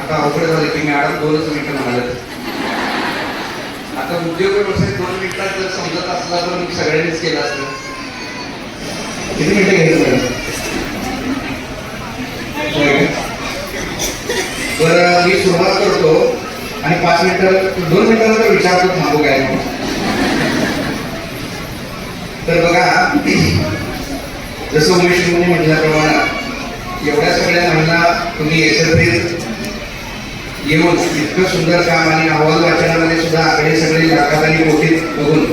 आता अवघड झालं की मॅडम 2च मिनिटं म्हणाले. आता उद्योग व्यवसाय 2 मिनिटात जर समजत असला तर मी सगळ्यांनीच केलं असतं. किती मिनिटं घ्यायचं मॅडम? बरं, मी सुरुवात करतो आणि 5 मिनिटं 2 मिनिटांचा विचारतो थांबू काय म्हणून. तर बघा, जसं उमेश म्हटल्याप्रमाणे एवढ्या सगळ्या महिला तुम्ही एकत्रित येऊन इतकं सुंदर काम आणि अहवाल वाचनामध्ये सुद्धा आकडे सगळे लाखात आणि कोटीत बघून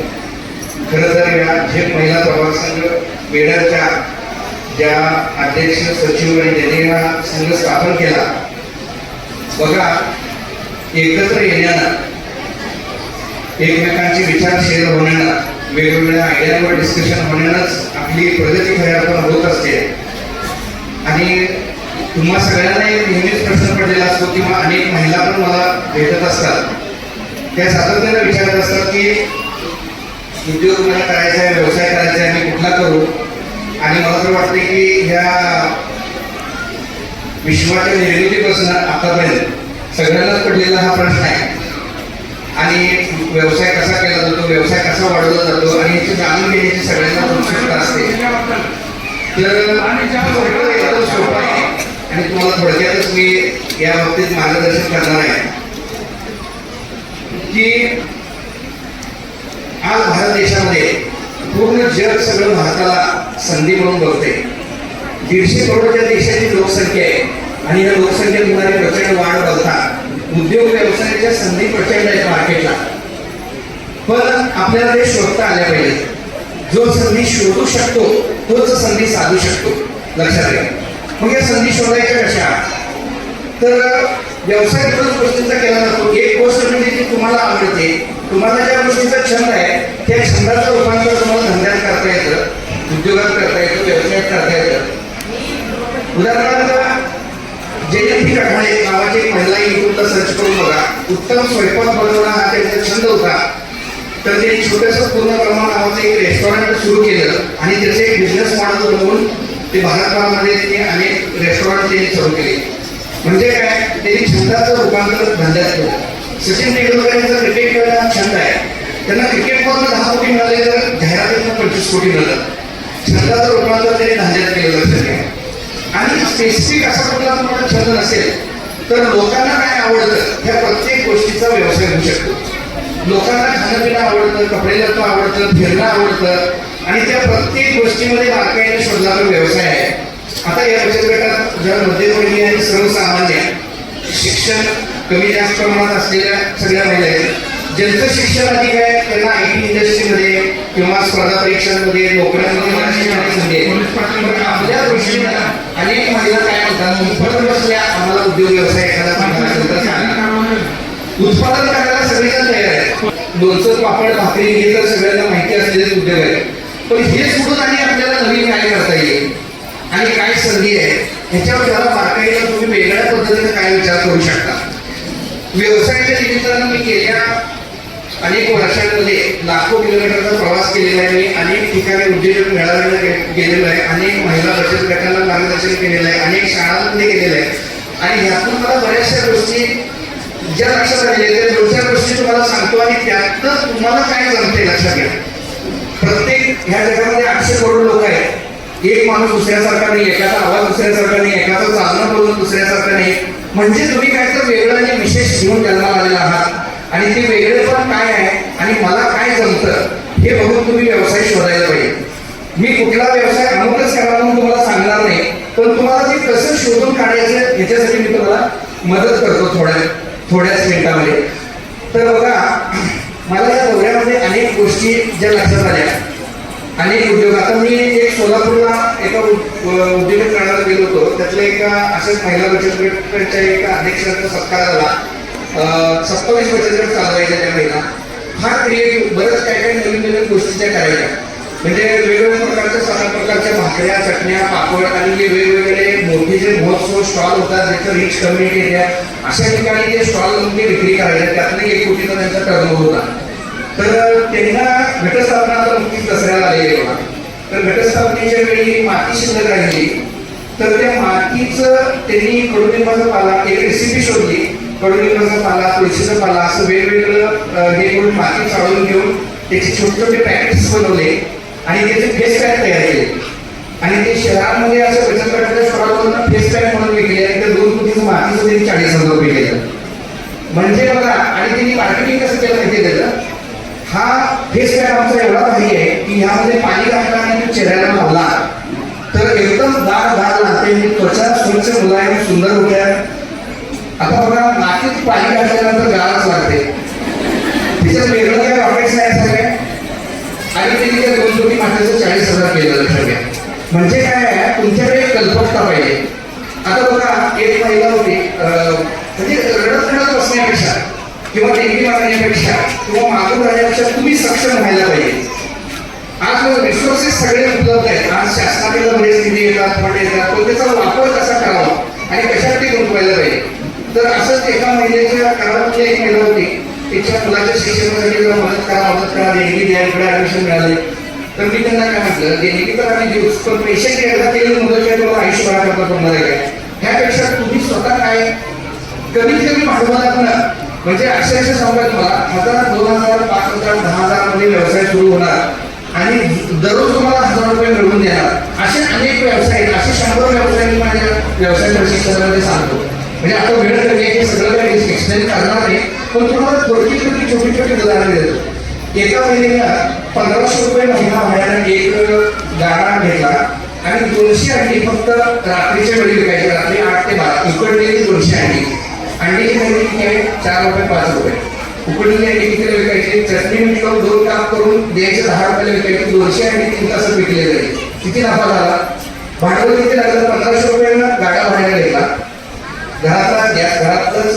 खरं तर या झेप महिला प्रभाग संघ बेडरच्या ज्या अध्यक्ष सचिव आणि ज्यांनी हा संघ स्थापन केला, बघा एकत्र येण्यानं, एकमेकांचे विचार शेअर होण्यानं, वेगवेगळ्या आयडियांवर डिस्कशन होण्यानंच आपली प्रगती खऱ्या अर्थानं होत असते. आणि तुम्हा सगळ्यांना एक नेहमीच प्रश्न पडलेला असतो किंवा अनेक महिला पण मला भेटत असतात, त्या सातत्यानं विचारत असतात की उद्योग मला करायचा आहे, व्यवसाय करायचा आहे, मी कुठला करू. आणि मला तर वाटते की ह्या विश्वाच्या निर्मितीपासून आतापर्यंत सगळ्यांनाच पडलेला हा प्रश्न आहे. आणि व्यवसाय कसा केला जातो, व्यवसाय कसा वाढवला जातो आणि याची जाणून घेण्याची सगळ्यांना उत्सुकता असते. तर एकदम सोपं आहे आणि तुम्हाला थोडक्यातच मी या बाबतीत मार्गदर्शन करणार आहे की आज भारत देशामध्ये पूर्ण जग सगळं भारताला संधी म्हणून बघते. 150 करोडच्या देशाची लोकसंख्या आहे आणि या लोकसंख्येत होणारी प्रचंड वाढ बघता उद्योग व्यवसायाच्या संधी प्रचंड आहेत मार्केटला. पण आपल्याला ते शोधता आल्या पाहिजे. जो संधी शोधू शकतो तोच संधी साधू शकतो, लक्षात घ्या. मग या संधी शोधायच्या कशा? तर व्यवसाय दोनच गोष्टींचा केला जातो. एक गोष्ट म्हणजे जी तुम्हाला आवडते, तुम्हाला ज्या गोष्टीचा छंद आहे त्या छंदाचं रूपांतर तुम्हाला धंद्यात करता येतं, उद्योगात करता येतं, व्यवसायात करता येतं. उदाहरणार्थ जयंती कठाळे नावाची एक महिला युट्यूबला सर्च करून बघा. उत्तम स्वयंपाक बनवणं हा त्यांचा छंद होता. तर त्यांनी छोटंसं पूर्णब्रह्मा नावाचं एक रेस्टॉरंट सुरू केलं आणि त्याचे एक बिझनेस मॉडेल बनवून ते भारतभरामध्ये त्यांनी अनेक रेस्टॉरंट त्यांनी सुरू केले. म्हणजे काय, त्यांनी छंदाचं रूपांतर धंद्यात केलं. सचिन तेंडुलकर यांचा क्रिकेट खेळायला छंद आहे. त्यांना क्रिकेटमधून 10 कोटी मिळाले तर जाहिरातीतून 25 कोटी मिळालं. छंदाचं रूपांतर त्यांनी धंद्यात केलं, लक्षात घ्या. आणि स्पेसिफिक असा कुठला तुम्हाला छंद नसेल तर लोकांना काय आवडतं ह्या प्रत्येक गोष्टीचा व्यवसाय होऊ शकतो. लोकांना खाणं पिणं आवडतं, कपडे लत्तं आवडतं, फिरणं आवडतं आणि त्या प्रत्येक गोष्टीमध्ये बारकाईने शोधला तो व्यवसाय आहे. आता या बचत गटात ज्या मध्यमवर्गीय आणि सर्वसामान्य शिक्षण कमी जास्त प्रमाणात असलेल्या सगळ्या महिला आहेत, ज्यांचं शिक्षण अधिक आहे त्यांना IT इंडस्ट्रीमध्ये किंवा स्पर्धा परीक्षांमध्ये नोकऱ्यांमध्ये आपल्या दृष्टीने अनेक महिला काय म्हणतात, फक्त बसल्या आम्हाला उद्योग व्यवसाय एखादा उत्पादन करायला सगळेजण तयार आहेत. लोणचं पापड भाकरी हे तर सगळ्यांना माहिती असलेलेच उद्योग आहेत. पण हे सोडून आणि आपल्याला नवीन काय करता येईल आणि काय संधी आहे ह्याच्यावर जरा बारकाईला तुम्ही वेगळ्या पद्धतीने काय विचार करू शकता. व्यवसायाच्या निमित्तानं मी गेल्या अनेक वर्षांमध्ये लाखो किलोमीटरचा प्रवास केलेला आहे. मी अनेक ठिकाणी उद्योजक मेळाव्याला गेलेलो आहे, अनेक महिला बचत गटांना मार्गदर्शन केलेलं आहे, अनेक शाळांमध्ये गेलेलं आहे. आणि ह्यातून मला बऱ्याचशा गोष्टी ज्या लक्षात आलेल्या त्या 2-4 गोष्टी तुम्हाला सांगतो आणि त्यातच तुम्हाला काय जमते लक्षात घ्या. प्रत्येक ह्या जगामध्ये 800 करोड लोक आहेत. एक माणूस दुसऱ्यासारखा नाही, एखादा आवाज दुसऱ्यासारखा नाही, एखादा चालणं बोलणं दुसऱ्यासारखं नाही. म्हणजे तुम्ही काय तर वेगळं आणि विशेष घेऊन जन्माला आलेला आहात आणि ते वेगळेपण काय आहे आणि मला काय जमतं हे बघून तुम्ही व्यवसाय शोधायला पाहिजे. मी कुठला व्यवसाय अमुकच करा म्हणून तुम्हाला सांगणार नाही, पण तुम्हाला ते कसं शोधून काढायचं ह्याच्यासाठी मी तुम्हाला मदत करतो थोड्याच मिनिटामध्ये. तर बघा, मला या दौऱ्यामध्ये अनेक गोष्टी ज्या लक्षात आल्या, अनेक उद्योग. आता मी एक सोलापूरला एका उद्योग करण्याला गेलो होतो. त्यातल्या एका अशाच महिला बचत गटाच्या एका अध्यक्षाचा सत्कार झाला. 27 बचत गट चालवायच्या त्या महिला फार क्रिएटिव्ह, बरंच काय काय नवीन नवीन गोष्टी त्या करायच्या. म्हणजे वेगवेगळ्या प्रकारच्या 7 प्रकारच्या भाकऱ्या, चटण्या, पापड आणि जे वेगवेगळे मोठे जे महोत्सव स्टॉल होतात ज्याचं रिच कम्युनिटी आहे अशा ठिकाणी ते स्टॉल ते विक्री करायचे. त्यातनं 1 कोटीचा त्यांचा टर्नओव्हर होता. तर त्यांना घटस्थापना आता नुकतीच दसऱ्याला आलेली होता. तर घटस्थापनेच्या वेळी माती शिल्लक राहिली तर त्या मातीचं त्यांनी कडुलिंबाचा पाला एक रेसिपी शोधली. कडुलिंबाचा पाला, तुळशीचा पाला असं वेगवेगळं हे करून माती चाळून घेऊन त्याचे छोटे छोटे पॅकेट्स बनवले आणि त्याचे फेस पॅक तयार केले आणि ते शहरामध्ये असं बचत गटाच्या स्टॉलवरनं फेस पॅक म्हणून विकले आणि त्या 2 कोटीचं मातीचं त्यांनी 40,000 रुपये केलं. म्हणजे बघा, आणि त्यांनी मार्केटिंग कसं केलं माहिती त्याचं, हा फेस पॅक आमचा एवढा भारी आहे की ह्यामध्ये पाणी घातला आणि चेहऱ्याला लावला तर एकदम दाग लागते, त्वचा स्वच्छ मुलायम सुंदर होत्या. आता बघा, मातीत पाणी घातल्यानंतर गाळच लागते, तिच्यात वेगळं काय रॉकेट्स नाही असं काय. आणि त्यांनी त्या 2 कोटी मातीचं 40,000 केलं. लक्षात घ्या. म्हणजे काय आहे, तुमच्याकडे कल्पकता पाहिजे. आता बघा, एक महिला होती, म्हणजे रडत बसण्यापेक्षा किंवा टेंगी मारण्यापेक्षा किंवा मागून राहण्यापेक्षा तुम्ही सक्षम व्हायला पाहिजे. आज रिसोर्सेस सगळे उपलब्ध आहेत. आज शासनाकडे बरेच निधी येतात, फंड येतात, पण त्याचा वापर कसा करावा आणि कशासाठी गुंतवायला पाहिजे. तर असंच एका महिलेच्या घरामध्ये एक महिला होती, तिच्या मुलाच्या शिक्षणासाठी मदत करा देणगी द्या, इकडे ऍडमिशन मिळाले. तर मी त्यांना काय म्हटलं, देणगी तर आम्ही देऊच, पण पेशंट एकदा केली मुलं काय तुम्हाला आयुष्यभराकरता पडणार आहे काय. ह्यापेक्षा तुम्ही स्वतः काय कमीत कमी भांडवलात, म्हणजे अक्षरशः सांगा तुम्हाला 1000, 2000, 5000, 10,000 मध्ये व्यवसाय सुरू होणार आणि दररोज तुम्हाला 1000 रुपये मिळवून देणार. असे अनेक व्यवसाय, असे 100 व्यवसाय मी माझ्या व्यवसाय प्रशिक्षणामध्ये सांगतो. म्हणजे आता वेळ करण्याचे सगळं काही एक्सप्लेन करणार नाही, पण तुम्हाला थोडी छोटी उदाहरणं देतो. एका महिन्याला 1500 रुपये महिना भाड्यानं एक गाडा घेतला आणि 200 अंडी फक्त रात्रीच्या वेळी विकायचे. रात्री 8 ते 12 उकडलेली 200 अंडी. अंडीची खरेदी किती आहे? 4 रुपये 5 रुपये. उकडलेली अंडी कितीला विकायची? चटणी मीठ लावून 2 तास करून द्यायचे 10 रुपयाला विकायचे. 200 अंडी 3 तासात विकले जाईल. किती नफा झाला? भांडवल किती लागलं? 1500 रुपयाला गाडा भाड्याला घेतला, घरातला गॅस, घरातलंच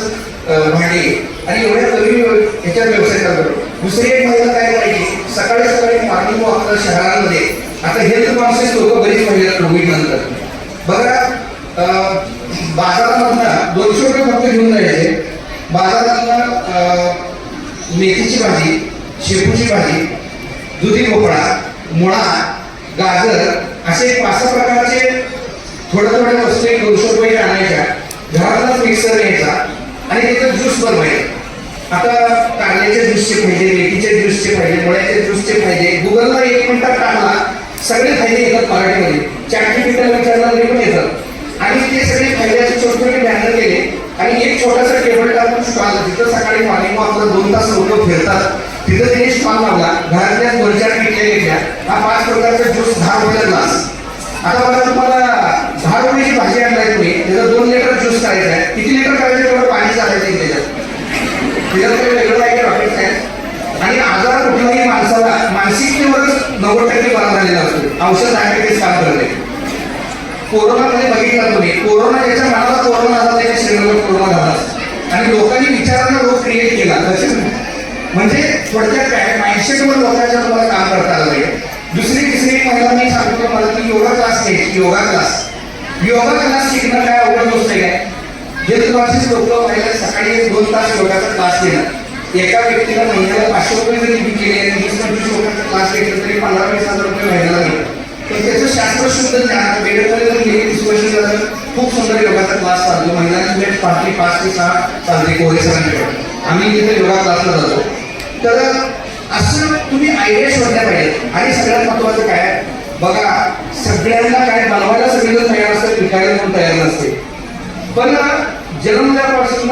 भांडी आणि एवढ्या कमी ह्याच्यात व्यवसाय करतो. दुसरी एक महिला काय करायची, सकाळी सकाळी मॉर्निंग वॉकला शहरांमध्ये आता हेल्थ कॉन्शियस लोक बरीच महिला कोविड नंतर बघा, बाजारामधनं 200 रुपये फक्त घेऊन जायचे. बाजारातनं मेथीची भाजी, शेपूची भाजी, दुधी भोपळा, मुळा, गाजर असे 5-6 प्रकारचे थोड्या वस्तू 200 रुपये आणायच्या. घरातलाच मिक्सर घ्यायचा आणि त्याचं ज्यूस बनवायचं. आता कारल्याच्या ज्यूसचे पाहिजे, मेथीच्या ज्यूसचे पाहिजे, मुळ्याच्या ज्यूसचे पाहिजे. गुगलला 1 मिनिटात टाकला सगळे फायदे येतात मराठीमध्ये. चॅटची पिठाला विचारला तरी पण येतात. आणि ते सगळे फायद्याचे छोटे बॅनर केले आणि एक छोटासा टेबल टाकून स्टॉल, तिथं सकाळी मॉर्निंग वॉकला 2 तास लोक फिरतात, तिथं त्यांनी स्टॉल लावला. घरातल्या 2-4 किटल्या घेतल्या. हा 5 प्रकारचा ज्यूस 10 रुपयाला ग्लास. आता बघा, तुम्हाला 10 रुपयाची भाजी आणलाय तुम्ही, त्याचा 2 लिटर ज्यूस करायचा आहे. किती लिटर करायचं? तेवढं पाणी चालायचं त्याच्यात. काही वेगळं आहे रॉकेट आहे. आणि आजार कुठल्याही माणसाला मानसिकतेवरच 90% बरा झालेला असतो. औषध डायबिटीस काम करते. कोरोनामध्ये बघितला तुम्ही, कोरोना ज्याच्या मनाला कोरोना झाला त्याच्या शरीराला कोरोना झाला आणि लोकांनी विचारांना रोग क्रिएट केला. म्हणजे थोडक्यात काय, माइंडसेटवर लोकांच्या तुम्हाला काम करता आलं पाहिजे. दुसरी तिसरी महिला मी सांगतो मला की योगा क्लास घ्यायची. योगा क्लास शिकणं काय अवघड गोष्ट आहे काय? हेल्थ कॉन्शियस लोक महिला सकाळी 2 तास योगाचा क्लास घेणं. एका व्यक्तीला महिन्याला 500 रुपये जरी फी केली आणि 20-25 योगाचा क्लास घेतला तरी 15-20,000 रुपये महिन्याला मिळतो. पण त्याचं शास्त्रशुद्ध ज्ञान वेळेमध्ये जर गेली 20 वर्ष झालं, खूप सुंदर योगाचा क्लास चालतो. महिलांची वेळ 5 ते 6 चालते कोरे सरांकडे. आम्ही तिथे योगा क्लासला जातो. तर असं तुम्ही आयडिया शोधल्या पाहिजेत. आणि सगळ्यात महत्वाचं काय बघा, सगळ्यांना काय बनवायला सगळेजण तयार असतात, विकायला पण तयार नसते. पण जन्मल्यापासून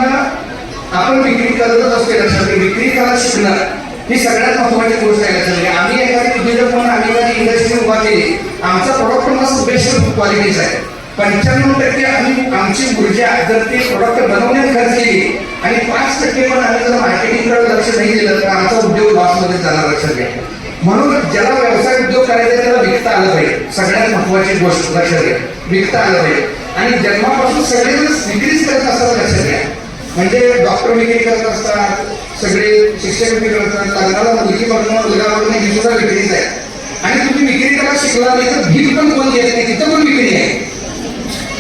आपण विक्री करतच असते. लक्षात विक्री करायला शिकणं ही सगळ्यात महत्वाची गोष्ट आहे. लक्षात आम्ही एखादी उद्योजक म्हणून आम्ही एखादी इंडस्ट्री उभा केली, आमचा प्रोडक्ट पण असं बेस्ट क्वालिटीचा आहे. 95% आम्ही आमची ऊर्जा जर ते प्रोडक्ट बनवण्यात खर्च केली आणि 5% पण आम्ही जर मार्केटिंगकडे लक्ष नाही दिलं तर आमचा उद्योग लॉसमध्ये जाणार. लक्षात घ्या. म्हणून ज्याला व्यवसाय उद्योग करायचा त्याला विकता आलं पाहिजे. सगळ्यात महत्वाची गोष्ट लक्षात घ्या, विकता आलं पाहिजे. आणि जन्मापासून सगळेजण विक्रीच करत असतात. लक्षात घ्या. म्हणजे डॉक्टर विक्री करत असतात, सगळे शिक्षक विक्री करतात, लग्नाला मुलगी बघणं, मुलगा बघणं ही सुद्धा विक्रीच आहे. आणि तुम्ही विक्री करायला शिकला नाही तर भीक पण कोण घेत नाही, तिथं पण विक्री आहे.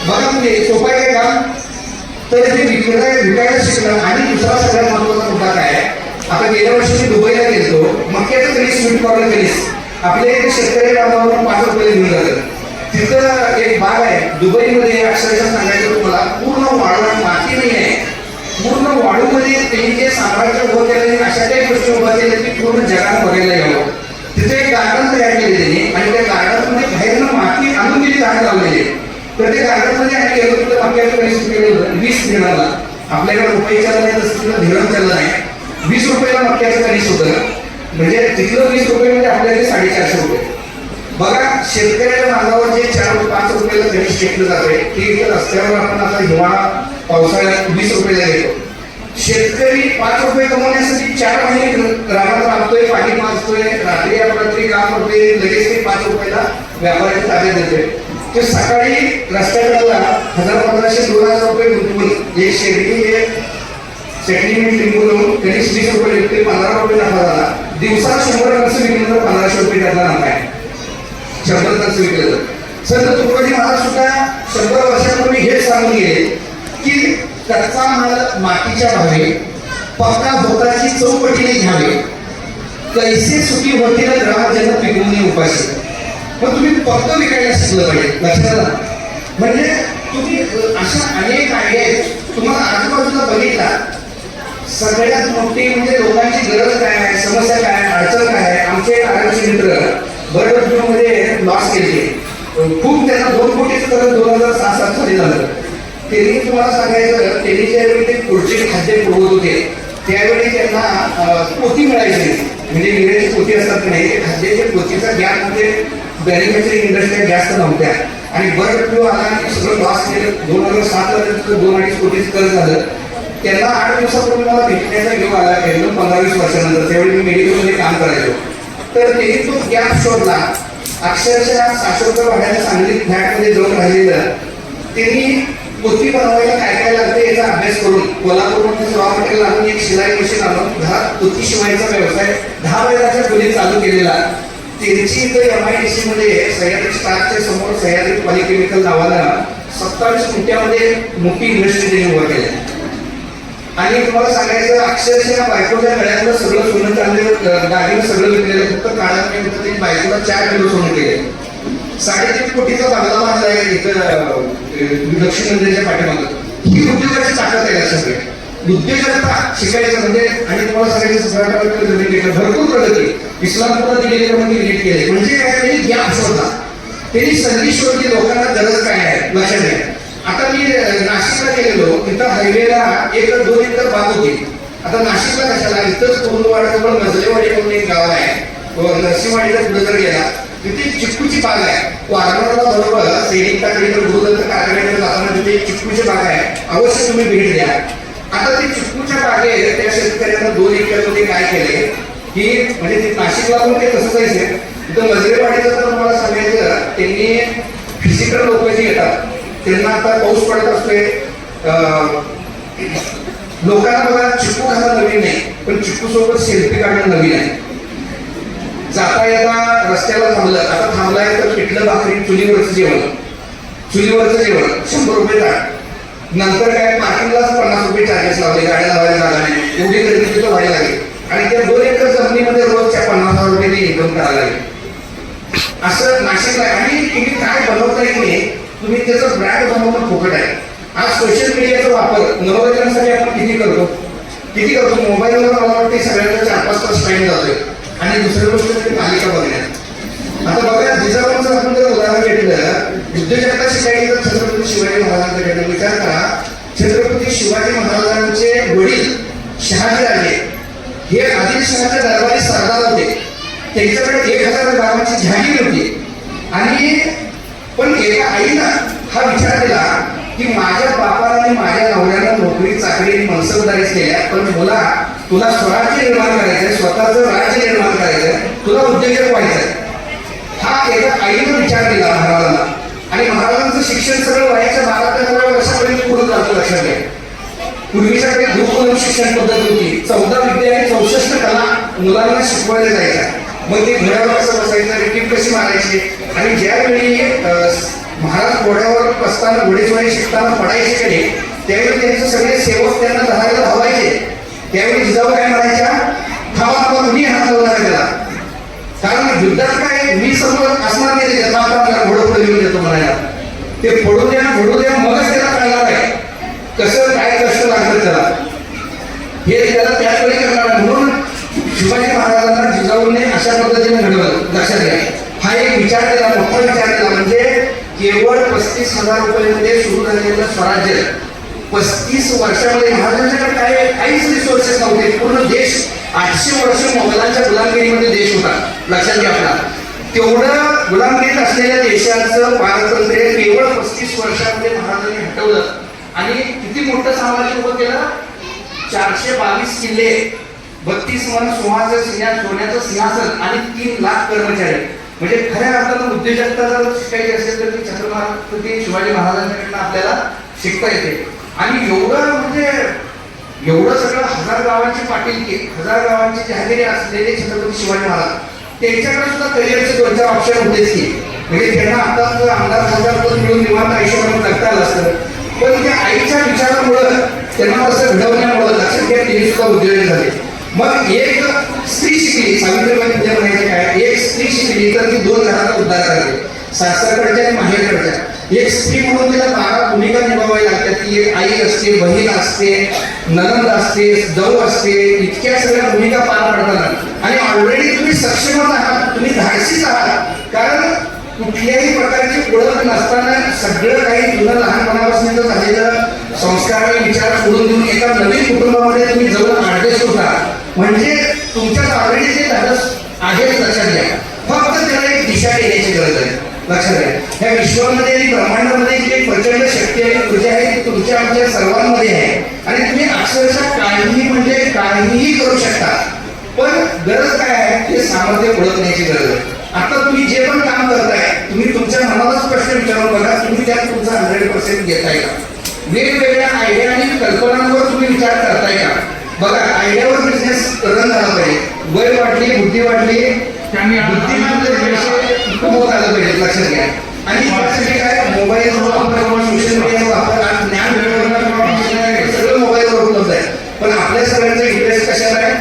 बघा तुम्ही सोपं आहे काम. तर ते विकायला शिकणं. आणि दुसरा सगळ्यात महत्वाचा मुद्दा काय आहे, आता गेल्या वर्षी मी दुबईला गेलो, मक्याचं कणीस, स्वीट कॉर्न कणीस आपले शेतकरी कामावरून 5 रुपये घेऊन झालं. तिथं एक बाग आहे दुबईमध्ये, अक्षरशः सांगायचं तुम्हाला, पूर्ण वाळू आणि माती नाही आहे, पूर्ण वाळूमध्ये त्यांनी जे साम्राज्य उभं केलं अशा काही गोष्टी उभ्या केल्या की पूर्ण जगात बघायला यावं. तिथे एक गार्डन तयार केले त्यांनी आणि त्या गार्डनमध्ये बाहेरनं माती आणून दिली, झाड लावलेले. तर त्या गार्डनमध्ये आम्ही गेलो तिथं मक्याचं कणीस केलं होतं 20 दिनाला. आपल्याकडे रुपयाच्या नाही तसं तिथं धीरण चाललं नाही. 20 रुपयाला मक्याचं कणीस होतं, म्हणजे तिथलं 20 रुपये म्हणजे आपल्याकडे 450 रुपये. बघा शेतकऱ्याच्या मालावर जे 4-5 रुपयाला कणीस टेकलं जाते ते इथं रस्त्यावर आपण आता हिवाळा पावसाळ्यात 20 रुपयाला घेतो. शेतकरी 5 रुपये कमवण्यासाठी 4 महिने रानात राबतोय, पाणी पाजतोय, रात्री अपरात्री काम करतोय, लगेच ते 5 रुपयाला व्यापाऱ्याच्या ताब्यात देतोय. ते सकाळी रस्त्याकडला 1,000-1,500-2,000 रुपये गुंतवून एक शेगडी सेटलमेंट लिंबून त्यांनी 20 रुपये विकते, 15 रुपये नफा झाला. दिवसात 100 टनचं विकलं तर 1500 रुपये त्यातला नफा आहे. 100 टनचं विकलं तर संत तुकडोजी महाराज सुद्धा 100 वर्षापूर्वी हेच सांगून गेले की कच्चा माल मातीच्या भावे, पक्का भोताची चौपटीने घ्यावे, कैसे सुखी होतील ग्रामजन पिकवून उपाशी. मग तुम्ही पक्क विकायला शिकलं पाहिजे, लक्षात आलं. म्हणजे तुम्ही अशा अनेक आयडिया आहेत. तुम्हाला आजूबाजूला बघितला सगळ्यात मोठी म्हणजे लोकांची गरज काय आहे, समस्या काय आहे, अडचण काय आहे. आमचे आरोग्य मित्र बर्ड फ्लू मध्ये लॉस केले, खूप त्यांना 2 कोटीचं कर्ज 2006-07 साली झालं. त्यांनी तुम्हाला सांगायचं, त्यांनी ज्यावेळी ते पुढचे खाद्य पुरवत होते त्यावेळी त्यांना पोती मिळायची, म्हणजे निरेची पोती असतात नाही, ते खाद्याच्या पोतीचा गॅप म्हणजे मॅन्युफॅक्चरिंग इंडस्ट्री जास्त नव्हत्या आणि बर्ड फ्लू आला आणि सगळं लॉस केलं. 2007 ला त्यांचं 2-2.5 कोटीचं कर्ज झालं. त्यांना 8 दिवसापूर्वी मला भेटण्याचा घेऊन आला, एकदम 15-20 वर्षानंतर. त्यावेळी मी मेडिकलमध्ये काम करायचो. तर त्यांनी तो गॅप शोधला. अक्षरशः 700 रुपये भाड्याने सांगली फ्लॅटमध्ये जाऊन राहिलेलं त्यांनी पोती बनवायला काय काय लागते याचा अभ्यास करून कोल्हापूरमध्ये रॉ मटेरियल आणून एक शिलाई मशीन आणून घरात पोती शिवायचा व्यवसाय 10 वर्षाच्या खोलीत चालू केलेला. त्यांची इथं MIDC मध्ये सह्याद्री स्टारच्या समोर सह्याद्री पॉलिकेमिकल नावाला 27 कोट्यामध्ये मोठी इंडस्ट्री त्यांनी उभा केली. आणि तुम्हाला सांगायचं, अक्षरशः बायकोच्या गळ्यातलं सगळं सोनं चाललेलं, दागिनं सगळं विकलेलं, फक्त काळात नाही होतं. त्यांनी बायकोला 4 किलो सोनं केले. 3.5 कोटीचा बांगला बांधलाय इथं दक्षिण मंदिराच्या पाठीमागं. ही उद्योगाची ताकद आहे लक्षात घ्या. उद्योजकता शिकायचं म्हणजे, आणि तुम्हाला सांगायचं 16 जमीन घेतलं, भरपूर प्रगती. इस्लामपूरला दिलेले म्हणजे नीट केले, म्हणजे काय त्यांनी गॅप शोधला, त्यांनी संधी शोधली, लोकांना गरज काय आहे लक्षात घ्या. आता मी नाशिकला गेलेलो, तिथं हायवेला 1-2 एकर बाग होती. आता नाशिकला कशाला, इथंच कुरुंदवाडाजवळ मजलेवाडी म्हणून एक गाव आहे, नरसिंहवाडीला पुढे जर गेला तिथे चिक्कूची बाग आहे. वारणाला बरोबर सैनिक टाकडीकडे गुरुदत्त काकड्याकडे जाताना तिथे चिक्कूची बाग आहे, अवश्य तुम्ही भेट द्या. आता ते चिक्कूच्या बागेत त्या शेतकऱ्यांना 2 एकरमध्ये काय केले की, म्हणजे ते नाशिकला पण ते तसंच आहे. तिथं मजरेवाडीचं तर तुम्हाला सांगायचं, त्यांनी फिजिकल लोक जे येतात त्यांना आता पाऊस पडत असतोय, लोकांना बघा चिक्कू खाणं नवीन नाही, पण चिक्कू सोबत सेल्फी काढणं नवीन आहे. जाता येता रस्त्याला थांबलं, आता थांबलाय तर पिठलं भाकरी, चुलीवरचं जेवण 100 रुपये ताट. नंतर काय पार्किंगलाच 50 रुपये चार्जेस लावले, गाड्या लावायला जागा नाही, एवढी गर्दी तिथं व्हायला लागली. आणि त्या 2 एकर जमिनीमध्ये रोजच्या 50,000 रुपये इन्कम करायला लागली. असं नाशिकला. आणि तुम्ही काय बनवताय की नाही, तुम्ही त्याचं ब्रँड बनवणं फुकट आहे. आज सोशल मीडियाचा वापर मनोरंजनासाठी आपण किती करतो. मोबाईलवर मला वाटते सगळ्यांना 4-5 तास टाइम जातोय. आणि दुसरी गोष्ट म्हणजे मालिका बघण्यात. आता बघा, जिजाबाईंचं आपण जर उदाहरण घेतलं, उद्योजकता शिकायची तर छत्रपती शिवाजी महाराजांकडे विचार करा. छत्रपती शिवाजी महाराजांचे वडील शहाजीराजे हे आदिलशहाच्या दरबारी सरदार होते. त्यांच्याकडे 1000 गावांची जहागीर होती. आणि पण एका आईनं हा विचार केला की माझ्या बापाला आणि माझ्या नवऱ्यानं नोकरी चाकरी मनसबदारीच केल्या, पण तुला स्वराज्य निर्माण करायचंय, स्वतःचं राज्य निर्माण करायचंय, तुला उद्योजक व्हायचंय. हा एका आईनं विचार केला महाराजांना. आणि महाराजांचं शिक्षण सगळं व्हायचं 12-13 वर्षापर्यंत पुढे जातो. लक्षात घ्या, पूर्वीच्याकडे गुरुकुलम शिक्षण पद्धती होती. 14 विद्या आणि 64 कला मुलांना शिकवायला जायच्या. मग ते घोड्यावर कसं बसायचं, रेकीप कशी मारायची. आणि ज्यावेळी महाराज घोड्यावर बसताना घोडेस्वारी शिकताना पडायचे कडे, त्यावेळी त्यांचे सगळे सेवक त्यांना धरायला धावायचे. त्यावेळी जिजाऊ काय म्हणायच्या, थांबा तुम्ही हात लावणार त्याला, कारण युद्धात काय मी समोर असणार नाही, घोडं पुढे घेऊन देतो. हे त्याला त्याच वेळी करणार आहे. म्हणून शिवाजी महाराजांना जिजाऊने अशा पद्धतीने घडवलं. लक्षात घ्या, हा एक विचार केला, मोठा विचार केला. म्हणजे केवळ 35,000 रुपयांमध्ये सुरू झालेलं स्वराज्य 35 वर्षामध्ये महाराजांच्याकडे काहीच रिसोर्सेस नव्हते. पूर्ण देश 800 वर्ष मोगलांच्या गुलामगिरीमध्ये देश होता. लक्षात घ्या, आपला तेवढं गुलामगिरीत असलेल्या देशाचं पारतंत्र्य केवळ 35 वर्षामध्ये महाराजांनी हटवलं. आणि किती मोठं साम्राज्य उभं केलं. 422 किल्ले, 32 मन सोन्याचं सिंहासन आणि 3 लाख कर्मचारी. म्हणजे खऱ्या अर्थानं उद्योजकता जर शिकायची असेल तर ती छत्रपती शिवाजी महाराजांच्याकडनं आपल्याला शिकता येते. आणि एवढं सगळं 1000 गावांची पाटीलकी, 1000 गावांची जहागिरी असलेले छत्रपती शिवाजी महाराज, त्यांच्याकडे सुद्धा करिअरचे 2-4 ऑप्शन होतेच की. म्हणजे त्यांना आता आमदार खासदार पद मिळून निवांत आयुष्य जगता आलं असतं. पण त्या आईच्या विचारामुळं, त्यांना तसं घडवण्यामुळं लक्षात घ्या, तिने सुद्धा उद्योजक झाले. मग एक स्त्री शिकली, सावित्रीबाई फुले म्हणायचे काय, एक स्त्री शिकली तर ती 2 घराचा उद्धार करते, सासरकडच्या आणि माहेरकडच्या. एक स्त्री म्हणून तिला 12 भूमिका निभावावी लागतात. ती एक आई असते, बहीण असते, ननंद असते, जाऊ असते, इतक्या सगळ्या भूमिका पार पडतात. आणि ऑलरेडी तुम्ही सक्षमच आहात, तुम्ही धाडसीच आहात. कारण कुठल्याही प्रकारची ओळख नसताना सगळं काही जुनं लहानपणापासून झालेलं संस्कार आणि विचार सोडून देऊन एका नवीन कुटुंबामध्ये तुम्ही जाऊन ऍडजस्ट होता. म्हणजे तुमच्यात ऑलरेडी ते धाडस आहेच. लक्षात घ्या, फक्त त्याला एक दिशा देण्याची गरज आहे. लक्षात घ्या, या विश्वामध्ये आणि ब्रह्मांडामध्ये जी एक प्रचंड शक्ती आणि ऊर्जा आहे ती तुमच्या आमच्या सर्वांमध्ये आहे. आणि तुम्ही अक्षरशः काहीही म्हणजे काहीही करू शकता. पण गरज काय आहे, ते सामर्थ्य ओळखण्याची गरज आहे. आता तुम्ही जे पण काम करताय, तुम्ही तुमच्या मनालाच प्रश्न विचारून बघा, तुम्ही त्यात तुमचा 100% घेताय का. वेगवेगळ्या आयडिया आणि कल्पनांवर तुम्ही विचार करताय का. बघा, आयडियावर बिझनेस रन झाला पाहिजे. वय वाढली, बुद्धी वाढली, बुद्धिमानचे पैसे कमवत आलं पाहिजे. लक्षात घ्या. आणि त्यासाठी काय, मोबाईल वापर, सोशल मीडियाचा वापर, ज्ञान मिळवणं सगळं मोबाईलवर उपलब्ध आहे. पण आपल्या सगळ्यांचा इंटरेस्ट कशाला आहे,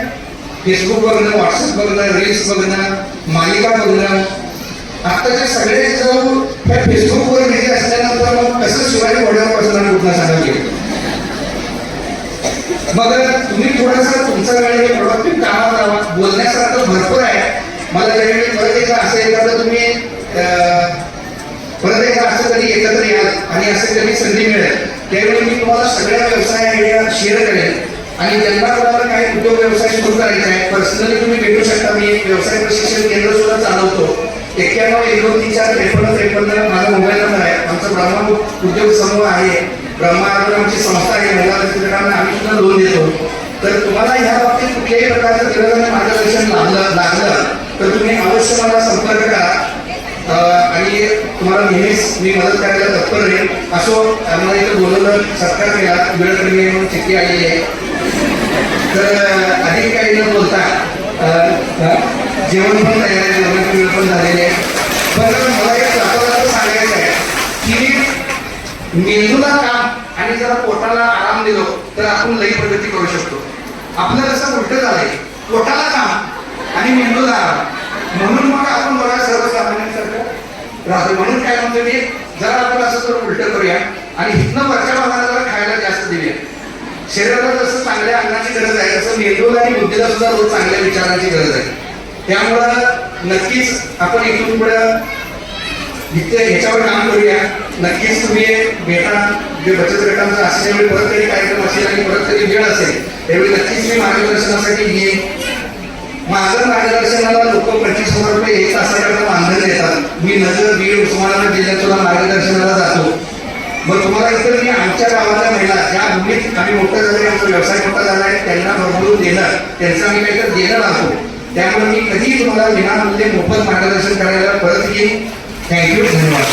फेसबुक बघणं, व्हॉट्सअप बघणं, रील्स बघणं, मालिका बघणं. आत्ताचे सगळे जाऊन त्या फेसबुकवर बिझी असल्यानंतर मग कसं शिवाजी घोड्यावर कुठला सांगायला. मग तुम्ही थोडंसं तुमचा वेळ हे प्रोडक्टिव्ह कामात राहा. बोलण्यासारखं भरपूर आहे. मला ज्यावेळी परत एकदा असं एखादं तुम्ही परत एकदा असं कधी एकत्र याल आणि असं कधी संधी मिळेल त्यावेळी मी तुम्हाला सगळ्या व्यवसाय आयडिया शेअर करेन. आणि ज्यांना कोणाला काही उद्योग व्यवसाय सुरू करायचा आहे, पर्सनली तुम्ही भेटू शकता. मी एक व्यवसाय प्रशिक्षण केंद्र सुद्धा चालवतो. 91-12-34-53 माझा मोबाईल नंबर आहे. आमचा ब्रह्मा उद्योग समूह आहे, ब्रह्मा आमची संस्था आहे. महिला बचत आम्ही सुद्धा लोन देतो. तर तुम्हाला ह्या बाबतीत कुठल्याही प्रकारचं गरज आणि मार्गदर्शन लागलं तर तुम्ही अवश्य मला संपर्क करा. आणि तुम्हाला नेहमीच मी मदत करायला तत्पर राहील. असो, आम्हाला इथं बोलवलं, सत्कार केला, वेळ कमी म्हणून चिठ्ठी आलेली आहे. तर अधिक काही न बोलता जेवण पण तयार आहे, जेवण पण झालेले आहे. पण मला एक सांगायचं आहे की मेंदूला काम आणि जरा पोटाला आराम दिलो तर आपण लई प्रगती करू शकतो. आपलं कसं उलट झालंय, पोटाला काम आणि मेंदूला आराम. म्हणून मग आपण बघा सर्वसामान्यांसारखं राहतो. म्हणून काय म्हणतो मी, जरा आपण असं जर उलट करूया आणि इथनं वरच्या भागाला जरा खायला जास्त देऊया. शरीराला जसं चांगल्या अन्नाची गरज आहे तसं मेंदूला आणि बुद्धीला सुद्धा रोज चांगल्या विचारांची गरज आहे. त्यामुळं नक्कीच आपण इथून पुढे ह्याच्यावर काम करूया. नक्कीच तुम्ही भेटा. जे बचत गटांचं असेल त्यावेळी परत कधी कार्यक्रम असेल आणि परत कधी वेळ असेल त्यावेळी नक्कीच मी मार्गदर्शनासाठी येईन. माझं मार्गदर्शनाला लोक 25,000 रुपये 1 तासाकरता मानधन देतात. मी नजर, बीड, उस्मानाबाद जिल्ह्यात सुद्धा मार्गदर्शनाला जातो. मग तुम्हाला इतर मी आमच्या गावातल्या महिला ज्या भूमीत आम्ही मोठं झाले, आमचा व्यवसाय मोठा झाला आहे, त्यांना भरभरून देणं, त्यांचं आम्ही काहीतरी देणं राहतो. त्यामुळे मी कधीही तुम्हाला विनामूल्य मोफत मार्गदर्शन करायला परत येईन. थँक्यू, धन्यवाद.